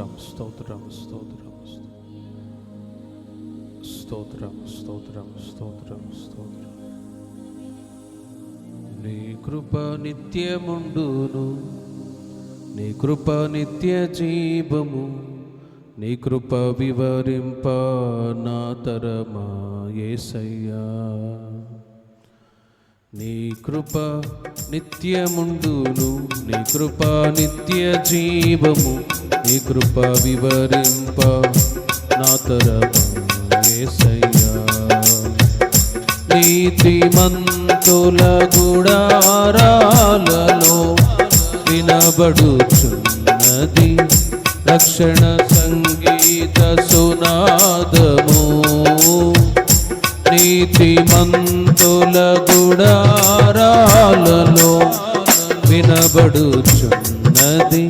స్తోత్రం స్తోత్రం స్తోత్రం స్తోత్రం స్తోత్రం స్తోత్రం స్తోత్రం. నీ కృప నిత్యముండును, నీ కృప నిత్య జీవము, నీ కృప వివరింప నా తరమా యేసయ్యా. నీ కృప నిత్యముండును, నీ కృప నిత్య జీవము, నీ కృప వివరింప నా తరమా యేసయ్యా. నీతిమంతుల గుడారాలలో వినబడుచున్నది రక్షణ సంగీత సునాదము. నీతిమంతుల గుడారాలలో వినబడుచున్నది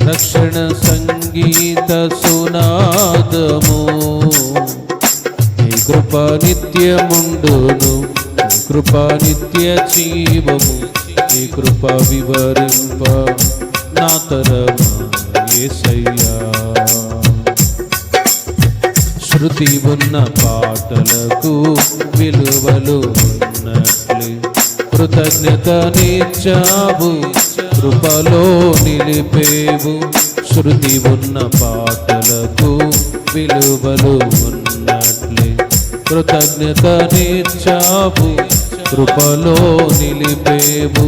రక్షణ సంగీత సునాదము. నీ కృప నిత్యముండును, నీ కృప నిత్య జీవము, నీ కృప వివరింప నా తరమా యేసయ్యా. శృతి ఉన్న పాటలకు విలువలు ఉన్నట్లే కృతజ్ఞత నిచ్చావు, కృపలో నిలిపేవు. శృతి ఉన్న పాటలకు విలువలు ఉన్నట్లే కృతజ్ఞత నిచ్చావు, కృపలో నిలిపేవు.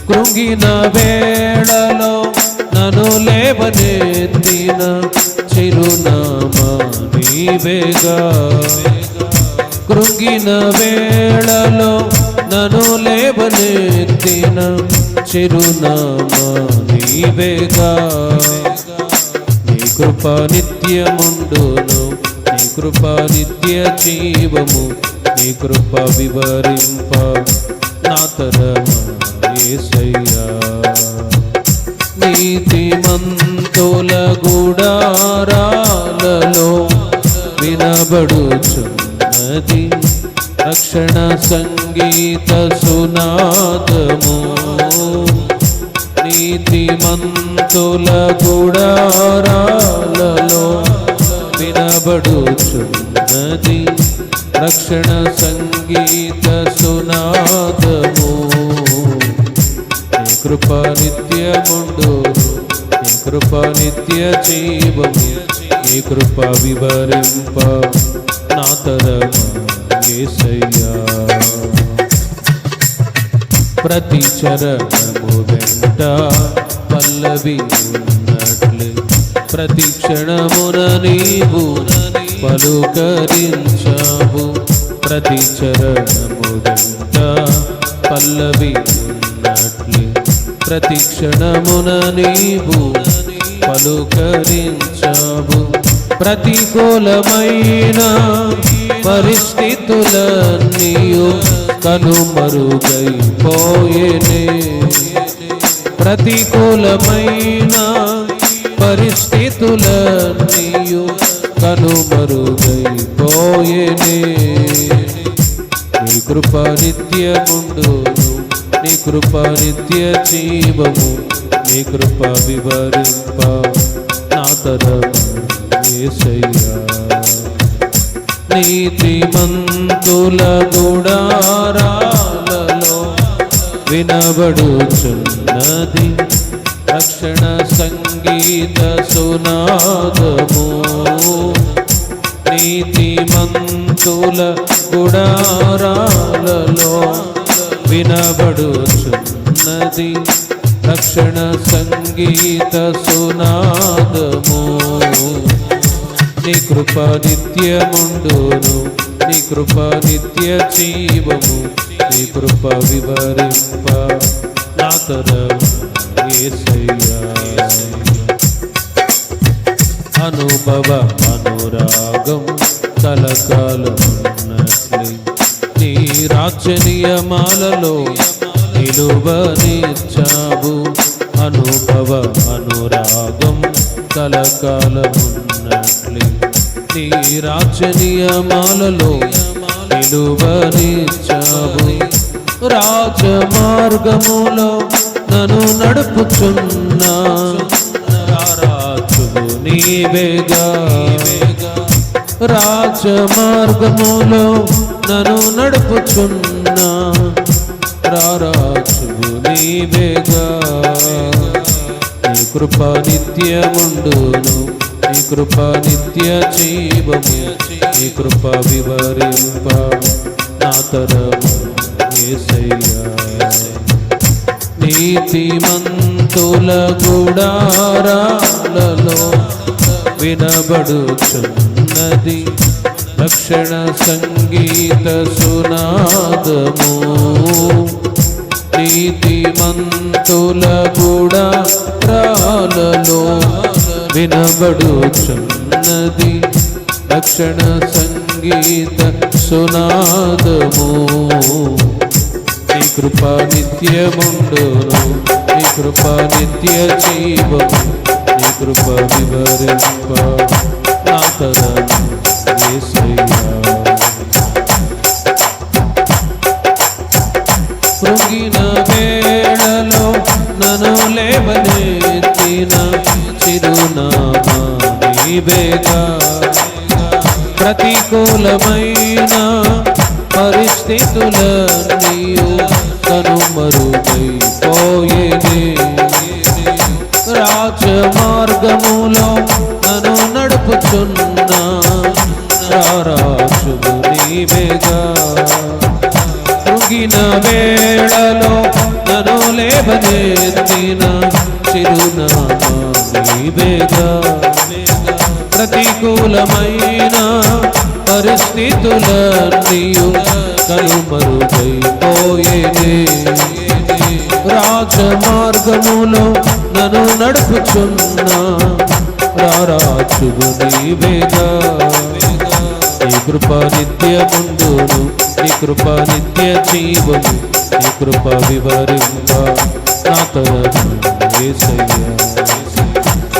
కృంగిన వేళలో నన్ను లేవనెత్తిన చిరునామా నీవేగా. కృంగిన వేళలో నన్ను లేవనెత్తిన చిరునామా నీవేగా. నీ కృప నిత్యముండును, నీ కృప నిత్య జీవము, నీ కృప వివరింప నా తరమా యేసయ్యా. నీతిమంతుల గుడారాలలో వినబడుచున్నది రక్షణ సంగీత సునాదము. నీతిమంతుల గుడారాలలో వినబడుచున్నది రక్షణ సంగీత సునాదము. నీ కృప నిత్యముండును, నీ కృప నిత్య జీవము, నీ కృప వివరింప నా తరమా యేసయ్యా. ప్రతి చరణము వెంట పల్లవి ఉన్నట్లే ప్రతి క్షణమున నీవు పలుకరించావు. ప్రతి చరణము వెంట పల్లవి ఉన్నట్లే ప్రతి క్షణమున నీవు పలుకరించావు. ప్రతికూలమైన పరిస్థితులన్నీయు కనుమరుగైపోయేనే. ప్రతికూలమైన పరిస్థితులన్నీయు కనుమరుగైపోయేనే. నీ కృప నిత్యముండును, నీ కృప నిత్య జీవము, నీ కృప వివరింప నా తరమా యేసయ్యా. నీతిమంతుల గుడారాలలో వినబడుచున్నది రక్షణ సంగీత సునాదము. నీతిమంతుల గుడారాలలో వినబడుచున్నది రక్షణ సంగీత సునాదము. నీ కృప నిత్యముండును, నీ కృప నిత్య జీవము, నీ కృప వివరింప నా తరమా యేసయ్యా. అనుభవ అనురాగం కలకాలమున్నట్లే నీ రాజ్య నియమాలలో నిలువనిచ్చావు. అనుభవ అనురాగం కలకాలమున్నట్లే నీ రాజ్య నియమాలలో నిలువనిచ్చావు. రాజమార్గములో నన్ను నడుపుచున్నా రాజువు నీవేగా రాజమార్గములో నన్ను నడుపుచున్నా రారాజువు నీవేగా నీ కృప నిత్యముండును నీ కృప నిత్య జీవము నీ కృప వివరింప నా తరము యేసయ్యా నీతిమంతుల గుడారాలలో వినబడుచున్నది రక్షణ సంగీత సునాదము నీతిమంతుల గుడారాలలో వినబడుచున్నది రక్షణ సంగీత సునాదము నీ కృప నిత్యముండును నీ కృప నిత్య జీవము నీ కృప వివరింప నా తరము యేసయ్యా కృంగిన వేళలో నన్ను లేవనెత్తిన చిరునామా నీవేగా ప్రతికూలమైన పరిస్థితులన్నీయు కనుమరుగైపోయేనే రాజమార్గములో నన్ను నడుపుచున్నా రారాజువు నీవేగా కృంగిన వేళలో నన్ను లేవనెత్తిన చిరునామా నీవేగా ప్రతికూలమైన పరిస్థితులన్నీయు కనుమరుగైపోయేనే రాజమార్గములో నన్ను నడుపుచున్నా రారాజువు నీవేగా నీ కృప నిత్యముండును నీ కృప నిత్య జీవము నీ కృప వివరింప నా తరము యేసయ్యా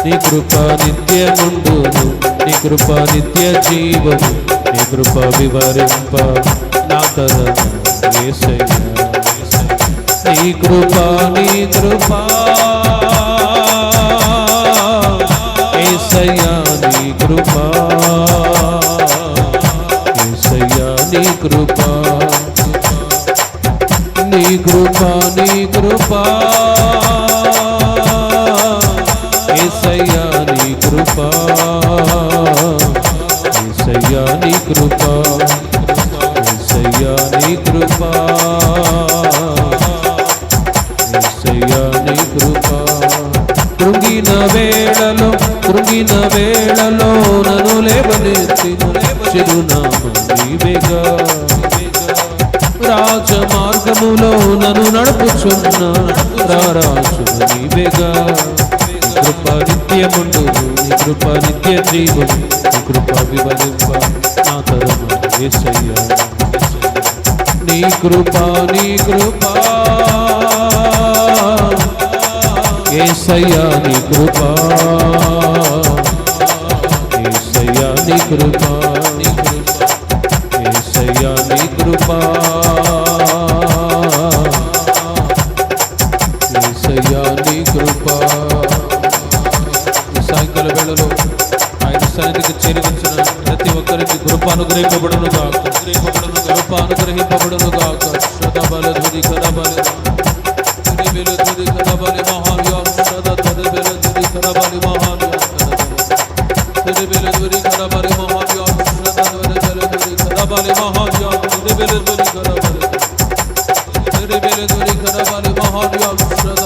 నీ కృప నిత్యముండును నీ కృప నిత్య జీవము నీ కృప వివరింప నా తరము యేసయ్యా నీ కృప యేసయ్యా నీ కృప యేసయ్యా నీ కృప నీ కృప నీ కృప యేసయ్యా నీ కృప యేసయ్యా నీ కృప యేసయ్యా నీ కృప యేసయ్యా నీ కృప కృంగిన వేళలో నన్ను లేవనెత్తిన చిరునామా నీవేగా రాజమార్గములో నన్ను నడుపుచున్నా రారాజువు నీవేగా కృప నిత్యముండును నీ కృప నిత్య జీవము నీ కృప వివరింప నా తరము యేసయ్యా నీ కృప యేసయ్యా నీ కృప యేసయ్యా నీ కృప యేసయ్యా నీ కృప యేసయ్యా నీ కృప సాయంకాల వేళలో ఆయన సన్నిధికి చేరువచ్చిన ప్రతి ఒక్కరికి కృప అనుగ్రహింపబడును గాక కృప అనుగ్రహింపబడును గాక సదాబల ధ్వని కరబల ధ్వని కరబలి మహాన్యా సదా బల ధ్వని కరబలి మహాన్యా బల ధ్వని కరబలి మహాన్యా సదా బల ధ్వని కరబలి మహాన్యా బల ధ్వని కరబలి మహాన్యా సదా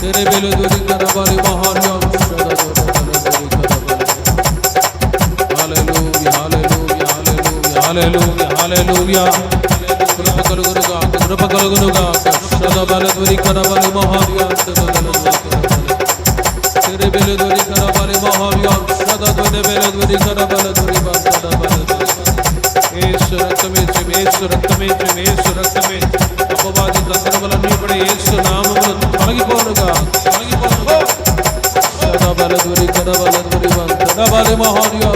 तेरे बेलो दूरी करवाले महान्या hallelujah hallelujah hallelujah hallelujah hallelujah कृपा कलगुनुगा सदा बल दूरी करवाले महान्या तेरे बेलो दूरी करवाले महान्या सदा तेरे बेलो दूरी करवाले दूरी सदा बल యేసు రక్తమే అపవాది తంత్రములన్నీ కూడా యేసు నామములో తొలగిపోనుగా సదాబల దురి కదబల దురి వందబల మహాన్యా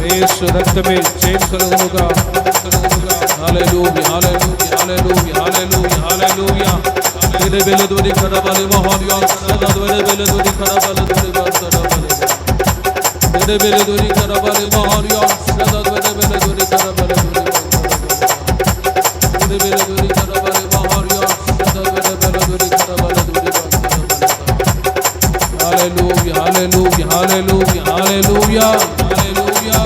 యేసు రక్తమే చేయించగలుగునుగా హల్లెలూయా హల్లెలూయా హల్లెలూయా హల్లెలూయా హల్లెలూయా బెలెబెలెదోరి కరబలి మహారియా బెలెబెలెదోరి కరబలి దోరి కరబలి బెలెబెలెదోరి కరబలి మహారియా బెలెబెలెదోరి కరబలి బెలెబెలెదోరి కరబలి మహారియా బెలెబెలెదోరి కరబలి దోరి హల్లెలూయా హల్లెలూయా హల్లెలూయా హల్లెలూయా హల్లెలూయా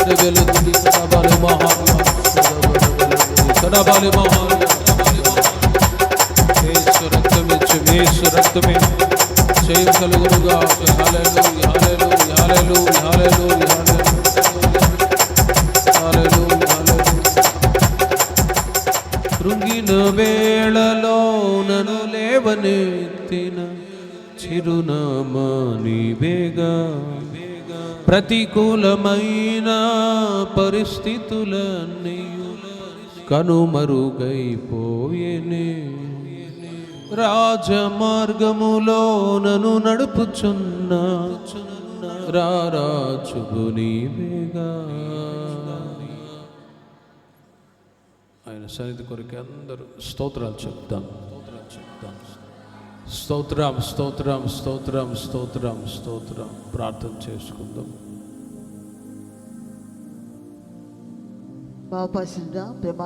బెలెబెలెదోరి కరబలి మహారియా కరబలి మహారియా యేసు రక్తమే జయం కలుగునుగా. హల్లెలూయా హల్లెలూయా హల్లెలూయా హల్లెలూయా హల్లెలూయా హల్లెలూయా. కృంగిన వేళలో నన్ను లేవనెత్తిన చిరునామా నీవేగా. ప్రతికూలమైన పరిస్థితులన్నీ కనుమరుగైపోయేనే. రాజమార్గములో నన్ను నడుపుచున్న రారాజువు నీవేగా. ఆయన సన్నిధి కొరకు అందరూ స్తోత్రాలు చెప్తాం. స్తోత్రం స్తోత్రం స్తోత్రం స్తోత్రం స్తోత్రం. ప్రార్థన చేసుకుందాం. బాపసిందా ప్రేమ